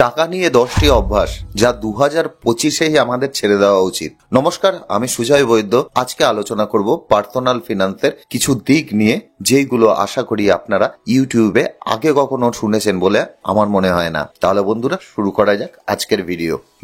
টাকা নিয়ে 10টি অভ্যাস যা 2025-এই আমাদের ছেড়ে দেওয়া উচিত। নমস্কার, আমি সুজয় বৈদ্য। আজকে আলোচনা করব পার্সোনাল ফিনান্সের কিছু দিক নিয়ে, যেইগুলো আশা করি আপনারা ইউটিউবে আগে কখনো শুনেছেন বলে আমার মনে হয় না। তাহলে বন্ধুরা, শুরু করা যাক আজকের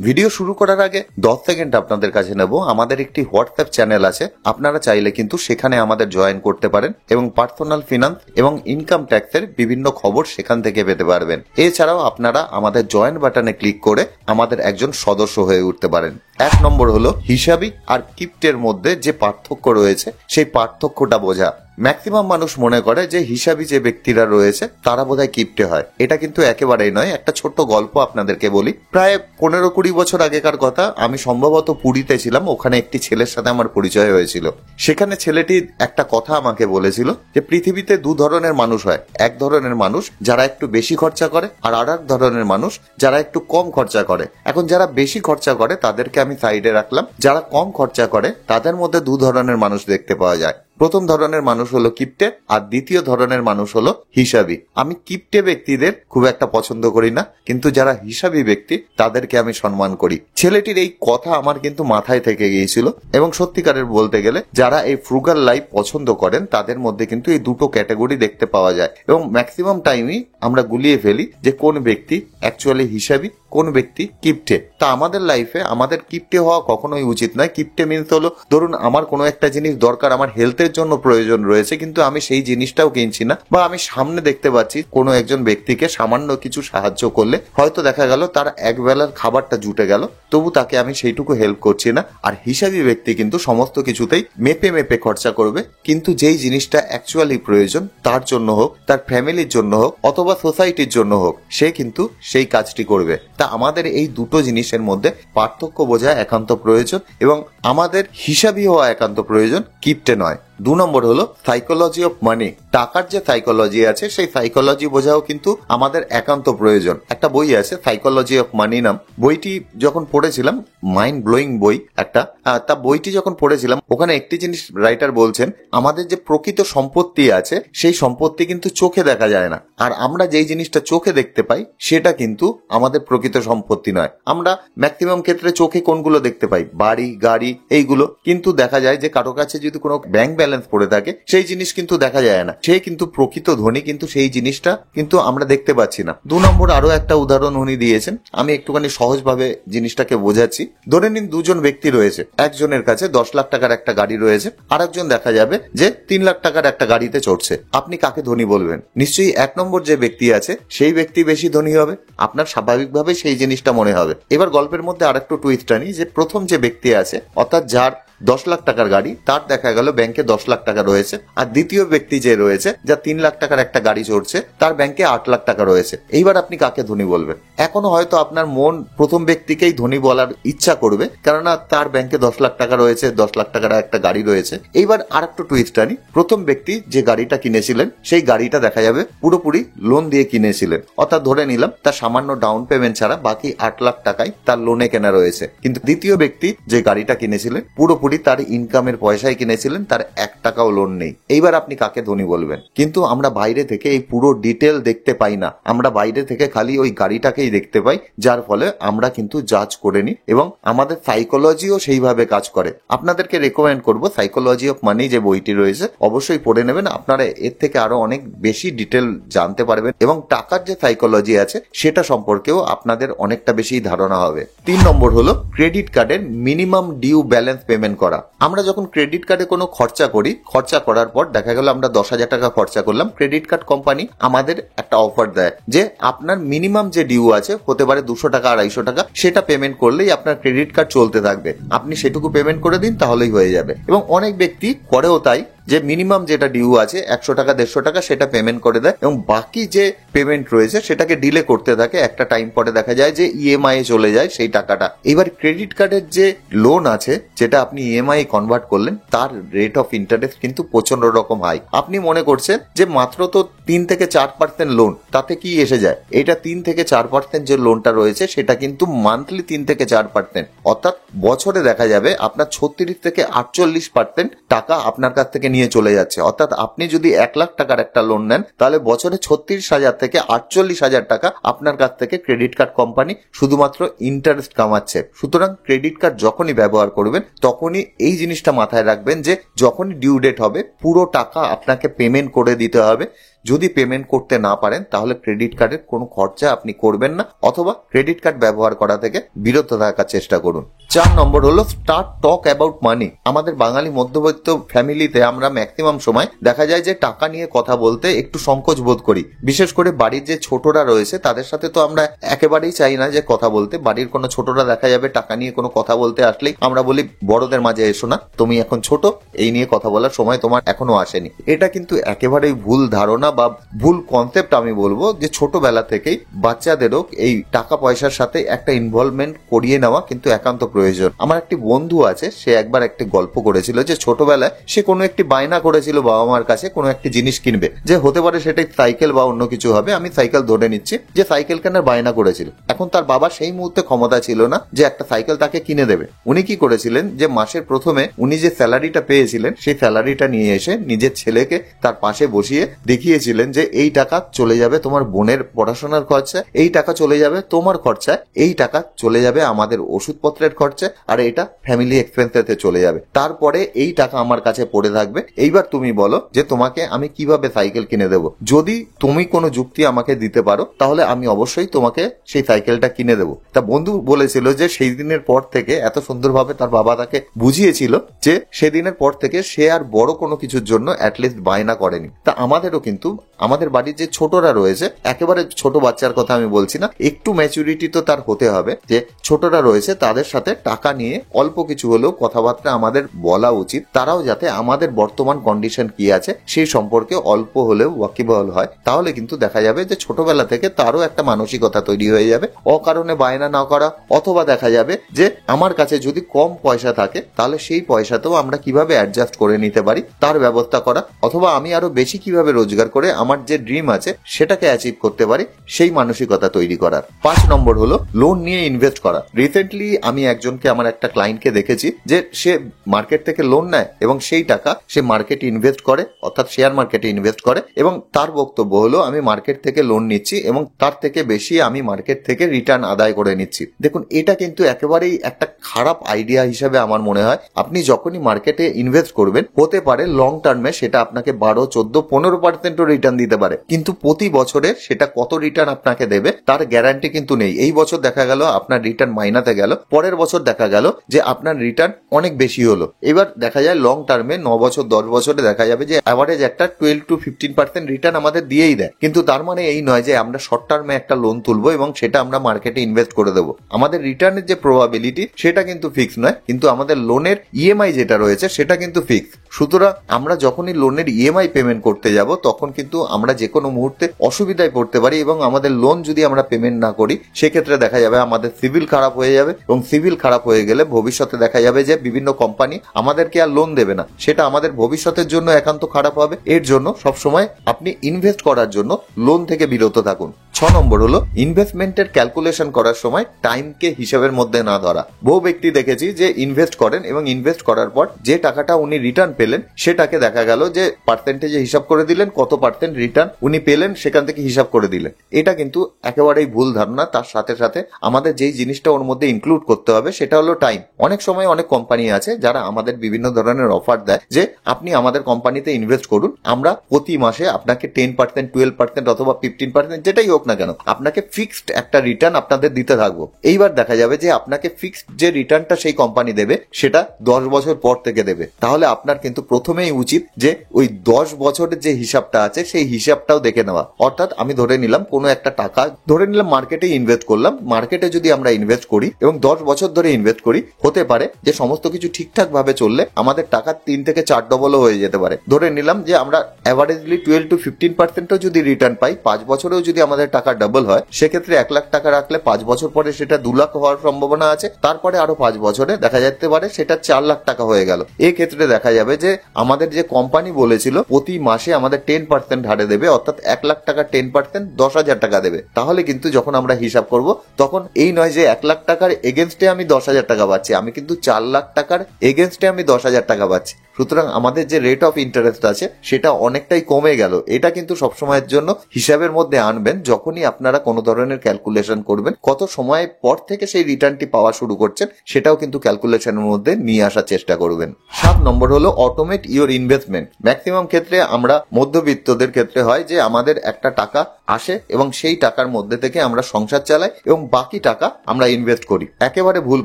ভিডিও শুরু করার আগে 10 সেকেন্ড আপনাদের কাছে নেব। আমাদের একটি হোয়াটসঅ্যাপ চ্যানেল আছে, আপনারা চাইলে কিন্তু সেখানে আমাদের জয়েন করতে পারেন এবং পার্সোনাল ফিনান্স এবং ইনকাম ট্যাক্সের বিভিন্ন খবর সেখান থেকে পেতে পারবেন। এছাড়াও আপনারা আমাদের জয়েন বাটনে ক্লিক করে আমাদের একজন সদস্য হয়ে উঠতে পারেন। 1 নম্বর হলো হিসাবি আর কিপ্টের মধ্যে যে পার্থক্য রয়েছে সেই পার্থক্যটা বোঝা। ম্যাক্সিমাম মানুষ মনে করে যে হিসাবি যে ব্যক্তিরা রয়েছে তারা বোধহয় কিপ্টে হয়। এটা কিন্তু একেবারেই নয়। একটা ছোট্ট গল্প আপনাদেরকে বলি। প্রায় 15-20 বছর আগেকার কথা। আমি সম্ভবত পুরীতে ছিলাম। ওখানে একটি ছেলের সাথে আমার পরিচয় হয়েছিল। সেখানে ছেলেটি একটা কথা আমাকে বলেছিল যে পৃথিবীতে 2 ধরনের মানুষ হয়। এক ধরনের মানুষ যারা একটু বেশি খরচা করে, আর এক ধরনের মানুষ যারা একটু কম খরচা করে। এখন যারা বেশি খরচা করে তাদেরকে আমি সাইডে রাখলাম, যারা কম খরচা করে তাদের মধ্যে 2 ধরনের মানুষ দেখতে পাওয়া যায়। প্রথম ধরনের মানুষ হলো কিপ্টে, আর দ্বিতীয় ধরনের মানুষ হলো হিসাবি। আমি কিপ্টে ব্যক্তিদের খুব একটা পছন্দ করি না, কিন্তু যারা হিসাবি ব্যক্তি তাদেরকে আমি সম্মান করি। ছেলেটির এই কথা আমার কিন্তু মাথায় থেকে গিয়েছিল, এবং সত্যিকারের বলতে গেলে যারা এই ফ্রুগাল লাইফ পছন্দ করেন তাদের মধ্যে কিন্তু এই দুটো ক্যাটাগরি দেখতে পাওয়া যায়, এবং ম্যাক্সিমাম টাইমই আমরা গুলিয়ে ফেলি যে কোন ব্যক্তি অ্যাকচুয়ালি হিসাবি, কোন ব্যক্তি কিপ্টে। তা আমাদের লাইফে আমাদের কিপ্টে হওয়া কখনোই উচিত নয়। কিপ্টে মিনস হলো, ধরুন আমার কোনো একটা জিনিস দরকার, আমার হেলথের জন্য প্রয়োজন রয়েছে, কিন্তু আমি সেই জিনিসটাও কিনছি না, বা আমি সামনে দেখতে পাচ্ছি কোনো একজন ব্যক্তিকে সামান্য কিছু সাহায্য করলে হয়তো দেখা গেল তার এক বেলার খাবারটা জুটে গেল, তবু তাকে আমি সেইটুকু হেল্প করছি না। আর হিসাবি ব্যক্তি কিন্তু সমস্ত কিছুতেই মেপে মেপে খরচা করবে, কিন্তু যেই জিনিসটা অ্যাকচুয়ালি প্রয়োজন তার জন্য হোক, তার ফ্যামিলির জন্য হোক, অথবা সোসাইটির জন্য হোক, সে কিন্তু সেই কাজটি করবে। তা আমাদের এই দুটো জিনিসের মধ্যে পার্থক্য বোঝা একান্ত প্রয়োজন, এবং আমাদের হিসাবি হওয়া একান্ত প্রয়োজন, কিপ্টে নয়। 2 নম্বর হলো সাইকোলজি অফ মানি। টাকার যে সাইকোলজি আছে সেই সাইকোলজি বোঝাও কিন্তু আমাদের একান্ত প্রয়োজন। একটা বই আছে সাইকোলজি অফ মানি নাম। বইটি যখন পড়েছিলাম, মাইন্ড ব্লোয়িং বই একটা। তা বইটি যখন পড়েছিলাম, ওখানে একটি জিনিস রাইটার বলছেন, আমাদের যে প্রকৃত সম্পত্তি আছে সেই সম্পত্তি কিন্তু চোখে দেখা যায় না, আর আমরা যেই জিনিসটা চোখে দেখতে পাই সেটা কিন্তু আমাদের প্রকৃত সম্পত্তি নয়। আমরা ম্যাক্সিমাম ক্ষেত্রে চোখে কোনগুলো দেখতে পাই? বাড়ি, গাড়ি, এইগুলো। কিন্তু দেখা যায় যে কারো কাছে যদি কোনো ব্যাংক ব্যালেন্স পড়ে থাকে সেই জিনিস কিন্তু দেখা যায় না। সে কিন্তু প্রকৃত ধনী, কিন্তু সেই জিনিসটা কিন্তু আমরা দেখতে পাচ্ছি না। 2 নম্বর আরো একটা উদাহরণ উনি দিয়েছেন, আমি একটুখানি সহজভাবে জিনিসটাকে বোঝাচ্ছি। ধরে নিন 2 জন ব্যক্তি রয়েছে, একজনের কাছে 10 লাখ টাকার একটা গাড়ি রয়েছে, আর একজন দেখা যাবে যে 3 লাখ টাকার একটা গাড়িতে চড়ছে। আপনি কাকে ধনী বলবেন? নিশ্চয়ই 1 নম্বর যে ব্যক্তি আছে সেই ব্যক্তি বেশি ধনী হবে। আপনার স্বাভাবিকভাবে সেই জিনিসটা মনে হবে। এবার গল্পের মধ্যে আরেকটু টুইস্ট আনি, যে প্রথম যে ব্যক্তি আছে, অর্থাৎ যার 10 লাখ টাকার গাড়ি, তার দেখা গেল ব্যাংকে 10 লাখ টাকা রয়েছে, আর দ্বিতীয় ব্যক্তি যে রয়েছে, যা 3 লাখ টাকার একটা গাড়ি চড়ছে, তার ব্যাংকে 8 লাখ টাকা রয়েছে। এইবার আপনি কাকে ধনী বলবেন? এখনো হয়তো আপনার মন প্রথম ব্যক্তিকেই ধনী বলার ইচ্ছা করবে, কেননা তার ব্যাংকে 10 লাখ টাকা রয়েছে, 10 লাখ টাকার একটা গাড়ি রয়েছে। এইবার আরেকটু টুইস্ট আনি, প্রথম ব্যক্তি যে গাড়িটা কিনেছিলেন সেই গাড়িটা দেখা যাবে পুরোপুরি লোন দিয়ে কিনেছিলেন, অর্থাৎ ধরে নিলাম তার সামান্য ডাউন পেমেন্ট ছাড়া বাকি 8 লাখ টাকাই তার লোনে কেনা রয়েছে। কিন্তু দ্বিতীয় ব্যক্তি যে গাড়িটা কিনেছিলেন পুরোপুরি তার ইনকামের পয়সায় কিনেছিলেন, তার 1 টাকাও লোন নেই। এইবার আপনি কাকে ধনী বলবেন? কিন্তু আমরা বাইরে থেকে এই পুরো ডিটেল দেখতে পাই না। আমরা বাইরে থেকে খালি ওই গাড়িটাকেই দেখতে পাই, যার ফলে আমরা কিন্তু জাজ করে নিই, এবং আমাদের সাইকোলজিও সেইভাবে কাজ করে। আপনাদেরকে রেকমেন্ড করব সাইকোলজি অফ মানি যে বইটি রয়েছে, অবশ্যই পড়ে নেবেন। আপনারা এর থেকে আরো অনেক বেশি ডিটেল জানতে পারবেন, এবং টাকার যে সাইকোলজি আছে সেটা সম্পর্কেও আপনাদের অনেকটা বেশি ধারণা হবে। 3 নম্বর হলো ক্রেডিট কার্ডের মিনিমাম ডিউ ব্যালেন্স পেমেন্ট করা। আমরা যখন ক্রেডিট কার্ডে কোনো খরচা করি, খরচা করার পর দেখা গেল আমরা 10,000 টাকা খরচা করলাম, ক্রেডিট কার্ড কোম্পানি আমাদের একটা অফার দেয় যে আপনার মিনিমাম যে ডিউ আছে, হতে পারে 200 টাকা, 250 টাকা, সেটা পেমেন্ট করলেই আপনার ক্রেডিট কার্ড চলতে থাকবে। আপনি সেটুকু পেমেন্ট করে দিন, তাহলেই হয়ে যাবে। এবং অনেক ব্যক্তি করেও তাই, যে মিনিমাম যেটা ডিউ আছে 100 টাকা, 150 টাকা, সেটা পেমেন্ট করে দেয়, এবং বাকি যে পেমেন্ট রয়েছে সেটাকে ডিলে করতে থাকে। একটা টাইম পরে দেখা যায় যে ইএমআই এ চলে যায় সেই টাকাটা। এবার ক্রেডিট কার্ডের যে লোন আছে, যেটা আপনি ইএমআই কনভার্ট করলেন, তার রেট অফ ইন্টারেস্ট কিন্তু প্রচন্ড রকম হাই। আপনি মনে করছেন যে মাত্র তো 3 থেকে 4% লোন, তাতে কি এসে যায়? এটা 3 থেকে 4% যে লোনটা রয়েছে সেটা কিন্তু মান্থলি 3 থেকে 4%, অর্থাৎ বছরে দেখা যাবে আপনার 36 থেকে 48% টাকা আপনার কাছ থেকে নিয়ে চলে যাচ্ছে। অর্থাৎ আপনি যদি 1 লাখ টাকার একটা লোন নেন তাহলে বছরে 36,000 থেকে 48,000 টাকা আপনার কাছ থেকে ক্রেডিট কার্ড কোম্পানি শুধুমাত্র ইন্টারেস্ট কামাচ্ছে। সুতরাং ক্রেডিট কার্ড যখনই ব্যবহার করবেন তখনই এই জিনিসটা মাথায় রাখবেন যে যখনই ডিউ ডেট হবে পুরো টাকা আপনাকে পেমেন্ট করে দিতে হবে। যদি পেমেন্ট করতে না পারেন তাহলে ক্রেডিট কার্ডের কোনো খরচা আপনি করবেন না, অথবা ক্রেডিট কার্ড ব্যবহার করা থেকে বিরত থাকার চেষ্টা করুন। 4 নম্বর হলো স্টার্ট টক অ্যাবাউট মানি। আমাদের বাঙালি মধ্যবিত্ত ফ্যামিলিতে আমরা ম্যাক্সিমাম সময় দেখা যায় যে টাকা নিয়ে কথা বলতে একটু সংকোচ বোধ করি। বিশেষ করে বাড়ির যে ছোটরা রয়েছে তাদের সাথে তো আমরা একেবারেই চাই না যে কথা বলতে। বাড়ির কোনো ছোটরা দেখা যাবে টাকা নিয়ে কোনো কথা বলতে আসলেই আমরা বলি বড়দের মাঝে এসো না, তুমি এখন ছোট, এই নিয়ে কথা বলার সময় তোমার এখনো আসেনি। এটা কিন্তু একেবারেই ভুল ধারণা বা ভুল কনসেপ্ট। আমি বলবো যে ছোটবেলা থেকেই বাচ্চাদেরও এই টাকা পয়সার সাথে একটা ইনভলভমেন্ট করিয়ে নেওয়া কিন্তু একান্ত প্রয়োজন। আমার একটি বন্ধু আছে, সে একবার একটি গল্প করেছিল যে ছোটবেলায় সে কোনো একটি বায়না করেছিল বাবা মার কাছে কোনো একটি জিনিস কিনবে, যে হতে পারে সেটাই সাইকেল বা অন্য কিছু হবে, আমি সাইকেল ধরে নিচ্ছি, যে সাইকেল কেনার বায়না করেছিল। এখন তার বাবা সেই মুহূর্তে ক্ষমতা ছিল না যে একটা সাইকেল তাকে কিনে দেবে। উনি কি করেছিলেন যে মাসের প্রথমে উনি যে স্যালারিটা পেয়েছিলেন সেই স্যালারিটা নিয়ে এসে নিজের ছেলেকে তার পাশে বসিয়ে দেখিয়েছিলেন যে এই টাকা চলে যাবে তোমার বোনের পড়াশোনার খরচা, এই টাকা চলে যাবে তোমার খরচা, এই টাকা চলে যাবে আমাদের ওষুধপত্রের খরচা, আর এটা ফ্যামিলি এক্সপেন্সেতে চলে যাবে। তারপরে এই টাকা আমার কাছে পড়ে থাকবে, এইবার তুমি বলো যে তোমাকে আমি কিভাবে সাইকেল কিনে দেব। যদি তুমি কোনো যুক্তি আমাকে দিতে পারো তাহলে আমি অবশ্যই তোমাকে সেই সাইকেলটা কিনে দেবো। তা বন্ধু বলেছিল যে সেই দিনের পর থেকে, এত সুন্দরভাবে তার বাবা তাকে বুঝিয়েছিল যে সেদিনের পর থেকে সে আর বড় কোনো কিছুর জন্য অ্যাটলিস্ট বায়না করেনি। তা আমাদেরও কিন্তু আমাদের বাড়ির যে ছোটরা রয়েছে, একেবারে ছোট বাচ্চার কথা আমি বলছি না, একটু ম্যাচুরিটি তো তার হতে হবে, যে ছোটরা রয়েছে তাদের সাথে টাকা নিয়ে অল্প কিছু হলেও কথাবার্তা আমাদের বলা উচিত। তারাও যাতে আমাদের বর্তমান কন্ডিশন কি আছে সেই সম্পর্কে অল্প হলেও ওয়াকিবহাল হয়। তাহলে কিন্তু দেখা যাবে যে ছোটবেলা থেকে তারও একটা মানসিকতা তৈরি হয়ে যাবে, অকারণে বায়না না করা। অথবা দেখা যাবে যে আমার কাছে যদি কম পয়সা থাকে তাহলে সেই পয়সাতেও আমরা কিভাবে অ্যাডজাস্ট করে নিতে পারি তার ব্যবস্থা করা, অথবা আমি আরো বেশি কিভাবে রোজগার করে আমার যে ড্রিম আছে সেটাকে অ্যাচিভ করতে পারি সেই মানসিকতা তৈরি করার। 5 নম্বর হলো লোন নিয়ে ইনভেস্ট করা। রিসেন্টলি আমি একজনকে, আমার একটা ক্লায়েন্টকে দেখেছি যে সে মার্কেট থেকে লোন নেয় এবং সেই টাকা সে মার্কেটে ইনভেস্ট করে, অর্থাৎ শেয়ার মার্কেটে ইনভেস্ট করে, এবং তার বক্তব্য হলো আমি মার্কেট থেকে লোন নিচ্ছি এবং তার থেকে বেশি আমি মার্কেট থেকে রিটার্ন আদায় করে নিচ্ছি। দেখুন, এটা কিন্তু একেবারেই একটা খারাপ আইডিয়া হিসেবে আমার মনে হয়। আপনি যখনই মার্কেটে ইনভেস্ট করবেন, হতে পারে লং টার্মে সেটা আপনাকে 12, 14, 15% রিটার্ন দিতে পারে, কিন্তু প্রতি বছরে সেটা কত রিটার্ন আপনাকে দেবে তার গ্যারান্টি কিন্তু নেই। এই বছর দেখা গেল আপনার রিটার্ন মাইনাতে গেল, পরের বছর দেখা গেল যে আপনার রিটার্ন অনেক বেশি হলো। এবার দেখা যায় লং টার্মে 9 বছর 10 বছরে দেখা যাবে যে অ্যাভারেজ একটা 12 to 15% রিটার্ন আমাদের দিয়েই দেয়। কিন্তু তার মানে এই নয় যে আমরা শর্ট টার্মে একটা লোন তুলবো এবং সেটা আমরা মার্কেটে ইনভেস্ট করে দেবো। আমাদের রিটার্নের যে প্রবাবিলিটি সেটা কিন্তু ফিক্স নয়, কিন্তু আমাদের লোনের ইএমআই যেটা রয়েছে সেটা কিন্তু ফিক্স। সুতরাং আমরা যখনই লোনের ইএমআই পেমেন্ট করতে যাব তখন কিন্তু আমরা যে কোনো মুহূর্তে অসুবিধায় পড়তে পারি, এবং আমাদের লোন যদি আমরা পেমেন্ট না করি সেক্ষেত্রে দেখা যাবে আমাদের সিভিল খারাপ হয়ে যাবে, এবং সিভিল খারাপ হয়ে গেলে ভবিষ্যতে দেখা যাবে যে বিভিন্ন কোম্পানি আমাদেরকে আর লোন দেবে না। সেটা আমাদের ভবিষ্যতের জন্য একান্ত খারাপ হবে। এর জন্য সবসময় আপনি ইনভেস্ট করার জন্য লোন থেকে বিরত থাকুন। 6 নম্বর হলো ইনভেস্টমেন্টের ক্যালকুলেশন করার সময় টাইমকে হিসাবের মধ্যে না ধরা। বহু ব্যক্তি দেখেছি যে ইনভেস্ট করেন এবং ইনভেস্ট করার পর যে টাকাটা উনি রিটার্ন পেলেন সেটাকে দেখা গেল যে পার্সেন্টেজে হিসাব করে দিলেন, কত পার্সেন্ট রিটার্ন উনি পেলেন সেখান থেকে হিসাব করে দিলেন। এটা কিন্তু একেবারেই ভুল ধারণা। তার সাথে সাথে আমাদের যেই জিনিসটা ওর মধ্যে ইনক্লুড করতে হবে সেটা হলো টাইম। অনেক সময় অনেক কোম্পানি আছে যারা আমাদের বিভিন্ন ধরনের অফার দেয় যে আপনি আমাদের কোম্পানিতে ইনভেস্ট করুন, আমরা প্রতি মাসে আপনাকে 10%, 12% অথবা 15%, যেটাই হোক না কেন, আপনাকে ফিক্সড একটা রিটার্ন আপনাদের দিতে থাকবো। এইবার দেখা যাবে যে আপনাকে ফিক্সড যে রিটার্নটা সেই কোম্পানি দেবে সেটা 10 বছর পর থেকে দেবে। তাহলে আপনার কিন্তু প্রথমেই উচিত যে ওই 10 বছরের যে হিসাবটা আছে সেই হিসাবটাও দেখে নেওয়া। অর্থাৎ আমি ধরে নিলাম কোনো একটা টাকা, ধরে নিলাম মার্কেটে ইনভেস্ট করলাম, মার্কেটে যদি আমরা ইনভেস্ট করি এবং 10 বছর ধরে ইনভেস্ট করি, হতে পারে যে সমস্ত কিছু ঠিকঠাক ভাবে চললে আমাদের টাকা 3 থেকে 4 ডবলও হয়ে যেতে পারে। ধরে নিলাম যে আমরা অ্যাভারেজলি 12 to 15% যদি রিটার্ন পাই, 5 বছরেও যদি আমাদের টাকা ডাবল হয়, সেক্ষেত্রে 1 লাখ টাকা রাখলে 5 বছর পরে সেটা 2 লাখ হওয়ার সম্ভাবনা আছে। তারপরে আরো 5 বছরে দেখা যেতে পারে সেটা 4 লাখ টাকা হয়ে গেল। এই ক্ষেত্রে দেখা যাবে যে আমাদের যে কোম্পানি বলেছিল প্রতি মাসে আমাদের 10% হারে দেবে, অর্থাৎ 1 লাখ টাকা 10% 10,000 টাকা দেবে, তাহলে কিন্তু যখন আমরা হিসাব করব তখন এই নয় যে 1 লাখ টাকার এগেনস্টে আমি 10,000 টাকা পাচ্ছি, আমি কিন্তু 4 লাখ টাকার এগেনস্টে আমি 10,000 টাকা পাচ্ছি। সুতরাং আমাদের যে রেট অফ ইন্টারেস্ট আছে সেটা অনেকটাই কমে গেল। এটা কিন্তু সবসময়ের জন্য হিসাবের মধ্যে আনবেন যখনই আপনারা কোনো ধরনের ক্যালকুলেশন করবেন, কত সময় পর থেকে সেই রিটার্নটি পাওয়া শুরু করছেন সেটাও কিন্তু ক্যালকুলেশনের মধ্যে নিয়ে আসার চেষ্টা করবেন। 7 নম্বর হলো অটোমেট ইওর ইনভেস্টমেন্ট। ম্যাক্সিমাম ক্ষেত্রে আমরা মধ্যবিত্তদের ক্ষেত্রে হয় যে আমাদের একটা টাকা আসে এবং সেই টাকার মধ্যে থেকে আমরা সংসার চালাই এবং বাকি টাকা আমরা ইনভেস্ট করি। একেবারে ভুল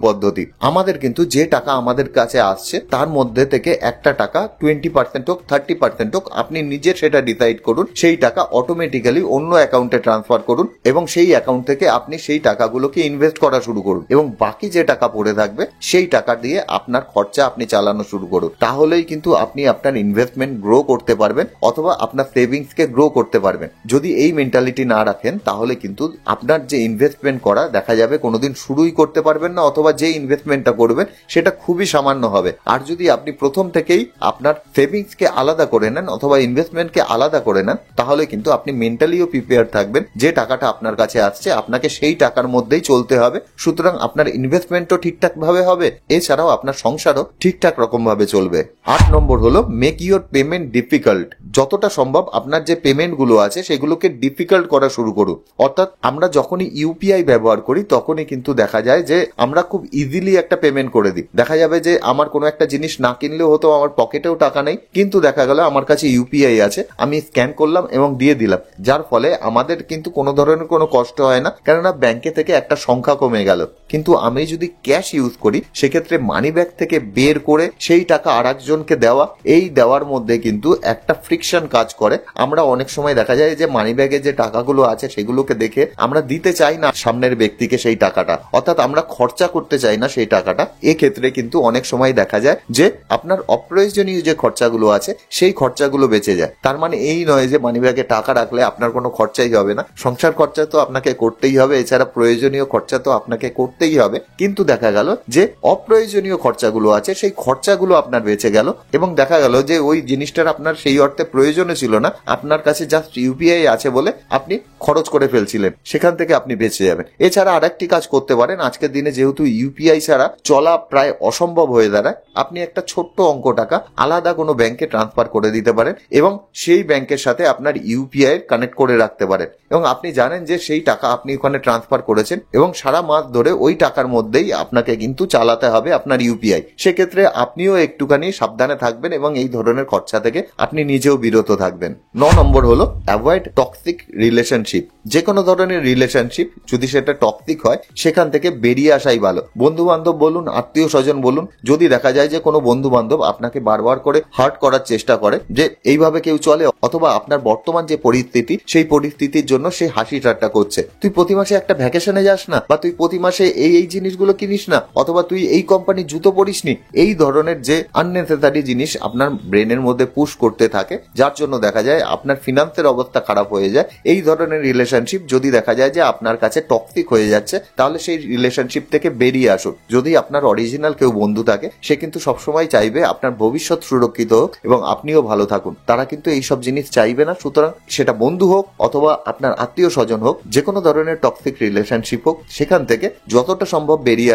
পদ্ধতি। আমাদের কিন্তু যে টাকা আমাদের কাছে আসছে তার মধ্যে থেকে একটা টাকা 20% হোক 30% হোক আপনি নিজে সেটা ডিসাইড করুন, সেই টাকা অটোমেটিক্যালি অন্য অ্যাকাউন্টে ট্রান্সফার করুন এবং সেই অ্যাকাউন্ট থেকে আপনি সেই টাকাগুলোকে ইনভেস্ট করা শুরু করুন এবং বাকি যে টাকা পড়ে থাকবে সেই টাকা দিয়ে আপনার খরচা আপনি চালানো শুরু করুন। তাহলেই কিন্তু আপনি আপনার ইনভেস্টমেন্ট গ্রো করতে পারবেন অথবা আপনার সেভিংসকে গ্রো করতে পারবেন। যদি এই মেন্টালিটি না রাখেন তাহলে কিন্তু আপনার যে ইনভেস্টমেন্ট করা দেখা যাবে কোনোদিন শুরুই করতে পারবেন না, অথবা যে ইনভেস্টমেন্টটা করবেন সেটা খুবই সামান্য হবে। আর যদি আপনি প্রথম থেকেই আপনার সেভিংসকে আলাদা করে নেন অথবা ইনভেস্টমেন্টকে আলাদা করে নেন তাহলে কিন্তু আপনি মেন্টালিও প্রিপেয়ার থাকবেন যে টাকাটা আপনার কাছে আসছে আপনাকে সেই টাকার মধ্যেই চলতে হবে। সুতরাং আপনার ইনভেস্টমেন্টও ঠিকঠাক ভাবে হবে, এছাড়াও আপনার সংসারও ঠিকঠাক রকম ভাবে চলবে। 8 নম্বর হলো মেক ইউর পেমেন্ট ডিফিকাল্ট। যতটা সম্ভব আপনার যে পেমেন্ট গুলো আছে সেগুলোকে ডিফিকাল্ট করা শুরু করুন। অর্থাৎ আমরা যখনই ইউপিআই ব্যবহার করি তখনই কিন্তু দেখা যায় যে আমরা খুব ইজিলি একটা পেমেন্ট করে দিই। দেখা যাবে যে আমার কোনো একটা জিনিস না কিনলেও হতো, আমার পকেটেও টাকা নেই, কিন্তু দেখা গেল আমার কাছে ইউপিআই আছে, আমি স্ক্যান করলাম এবং দিয়ে দিলাম, যার ফলে আমাদের কিন্তু কোনো ধরনের কোনো কষ্ট হয় না, কেননা ব্যাংকে থেকে একটা সংখ্যা কমে গেল। কিন্তু আমি যদি ক্যাশ ইউজ করি সেক্ষেত্রে মানি ব্যাগ থেকে বের করে সেই টাকা আর একজনকে দেওয়া, এই দেওয়ার মধ্যে কিন্তু একটা ফ্রিকশন কাজ করে। আমরা অনেক সময় দেখা যায় যে মানি ব্যাগে যে টাকাগুলো আছে সেগুলোকে দেখে আমরা দিতে চাই না সামনের ব্যক্তিকে সেই টাকাটা, অর্থাৎ আমরা খরচা করতে চাই না সেই টাকাটা। এক্ষেত্রে কিন্তু অনেক সময় দেখা যায় যে আপনার অপ্রয়োজনীয় যে খরচাগুলো আছে সেই খরচাগুলো বেঁচে যায়। তার মানে এই নয় যে মানি ব্যাগে টাকা রাখলে আপনার কোনো খরচাই হবে না, সংসার খরচা তো আপনাকে করতেই হবে, এছাড়া প্রয়োজনীয় খরচা তো আপনাকে করতেই হবে। কিন্তু দেখা গেল যে অপ্রয়োজনীয় খরচাগুলো আছে সেই খরচাগুলো আপনার বেঁচে গেল এবং দেখা গেল যে ওই জিনিসটার আপনার সেই অর্থে প্রয়োজনও ছিল না, আপনার কাছে জাস্ট ইউপিআই আছে বলে আপনি খরচ করে ফেলছিলেন, সেখান থেকে আপনি বেঁচে যাবেন। এছাড়া আরেকটি কাজ করতে পারেন, আজকের দিনে যেহেতু ইউপিআই ছাড়া চলা প্রায় অসম্ভব হয়ে দাঁড়ায়, আপনি একটা ছোট্ট অঙ্ক টাকা আলাদা কোনো ব্যাংকে ট্রান্সফার করে দিতে পারেন এবং সেই ব্যাংকের সাথে আপনার ইউপিআই কানেক্ট করে রাখতে পারেন এবং আপনি জানেন যে সেই টাকা আপনি ওখানে ট্রান্সফার করেছেন এবং সারা মাস ধরে ওই টাকার মধ্যেই আপনাকে কিন্তু চালাতে হবে আপনার ইউপিআই। সেক্ষেত্রে আপনিও একটুখানি সাবধানে থাকবেন এবং এই ধরনের খরচা থেকে আপনি নিজেও বিরত থাকবেন। 9 নম্বর হলো অ্যাভয়েড টক্সিক রিলেশনশিপ। যে কোনো ধরনের রিলেশনশিপ যদি সেটা টক্সিক হয় সেখান থেকে বেরিয়ে আসাই ভালো। বন্ধু বান্ধব বলুন, আত্মীয় স্বজন বলুন, যদি দেখা যায় যে কোনো বন্ধু বান্ধব আপনাকে বারবার করে হার্ট করার চেষ্টা করে যে এইভাবে কেউ চলে, অথবা আপনার বর্তমান যে পরিস্থিতি সেই পরিস্থিতির জন্য সে হাসি ঠাট্টা করছে, তুই প্রতি মাসে একটা ভ্যাকেশনে যাস না, বা তুই প্রতি মাসে এই জিনিসগুলো কিনিস না, অথবা তুই এই কোম্পানির জুতো পরিসনি, এই ধরনের যে আননেসেসারি জিনিস আপনার ব্রেনের মধ্যে পুশ করতে থাকে, যার জন্য দেখা যায় আপনার ফিনান্সের অবস্থা খারাপ হয়ে যায়। এই ধরনের রিলেশনশিপ যদি দেখা যায় যে আপনার কাছে টক্সিক হয়ে যাচ্ছে তাহলে সেই রিলেশনশিপ থেকে বেরিয়ে আসুন। যদি আপনার অরিজিনাল কেউ বন্ধু থাকে সে কিন্তু সবসময় চাইবে আপনার ভবিষ্যৎ সুরক্ষিত হোক এবং আপনিও ভালো থাকুন, তারা কিন্তু এইসব জিনিস চাইবে না। সুতরাং সেটা বন্ধু হোক অথবা আপনার আত্মীয় স্বজন হোক, যে কোনো ধরনের টক্সিক রিলেশনশিপ হোক, সেখান থেকে যতটা সম্ভব বেরিয়ে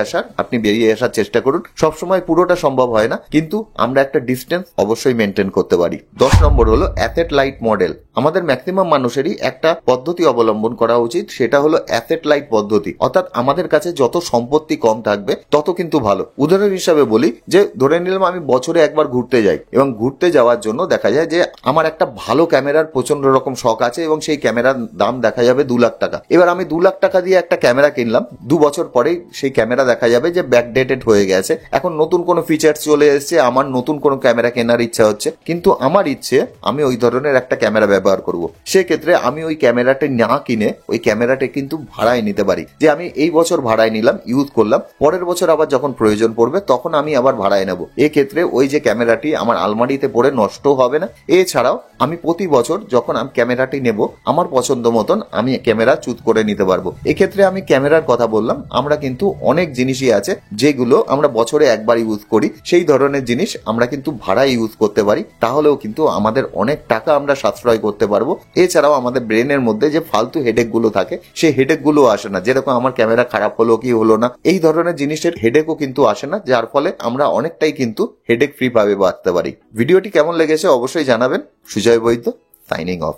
আসার চেষ্টা করুন। সবসময় পুরোটা সম্ভব হয় না, কিন্তু আমরা একটা ডিস্টেন্স অবশ্যই মেনটেন করতে পারি। 10 নম্বর হলো অ্যাসেট লাইট মডেল। আমাদের ম্যাক্সিমাম মানুষেরই একটা পদ্ধতি অবলম্বন করা উচিত, সেটা হলো অ্যাসেট লাইট পদ্ধতি। অর্থাৎ আমাদের কাছে যত সম্পত্তি কম থাকবে তত কিন্তু ভালো। উদাহরণ হিসাবে বলি যে ধরে নিলাম আমি বছরে একবার ঘুরতে যাই এবং ঘুরতে যাওয়ার জন্য দেখা যায় যে আমার একটা ভালো ক্যামেরার প্রচন্ড রকম শখ আছে এবং সেই ক্যামেরার দাম দেখা যাবে 2 লাখ টাকা। এবার আমি 2 লাখ টাকা দিয়ে একটা ক্যামেরা কিনলাম, 2 বছর পরেই সেই ক্যামেরা দেখা যাবে যে ব্যাকডেটেড হয়ে গেছে, এখন নতুন কোনো ফিচার্স চলে এসেছে, আমার নতুন কোনো ক্যামেরা কেনার ইচ্ছা হচ্ছে, কিন্তু আমার ইচ্ছে আমি ওই ধরনের একটা ক্যামেরা ব্যবহার ব্যবহার করব। সেক্ষেত্রে আমি ওই ক্যামেরাটি না কিনে ওই ক্যামেরাটি কিন্তু ভাড়ায় নিতে পারি, যে আমি এই বছর ভাড়ায় নিলাম, ইউজ করলাম, পরের বছর আবার যখন প্রয়োজন পড়বে তখন আমি আবার ভাড়ায় নেব। এক্ষেত্রে ওই যে ক্যামেরাটি আমার আলমারিতে পড়ে নষ্ট হবে না। এছাড়াও আমি প্রতি বছর যখন আমি ক্যামেরাটি নেব আমার পছন্দ মতন আমি ক্যামেরা চুজ করে নিতে পারবো। এক্ষেত্রে আমি ক্যামেরার কথা বললাম, আমরা কিন্তু অনেক জিনিসই আছে যেগুলো আমরা বছরে একবার ইউজ করি, সেই ধরনের জিনিস আমরা কিন্তু ভাড়ায় ইউজ করতে পারি, তাহলেও কিন্তু আমাদের অনেক টাকা আমরা সাশ্রয় করতে পারবো। এছাড়াও আমাদের ব্রেনের মধ্যে যে ফালতু হেডেক গুলো থাকে সেই হেডেক গুলো আসে না, যেরকম আমার ক্যামেরা খারাপ হলো কি হলো না এই ধরনের জিনিসের হেডেকও কিন্তু আসে না, যার ফলে আমরা অনেকটাই কিন্তু হেডেক ফ্রি ভাবে বাঁচতে পারি। ভিডিওটি কেমন লেগেছে অবশ্যই জানাবেন। সুজয় বৈদ্য, সাইনিং অফ।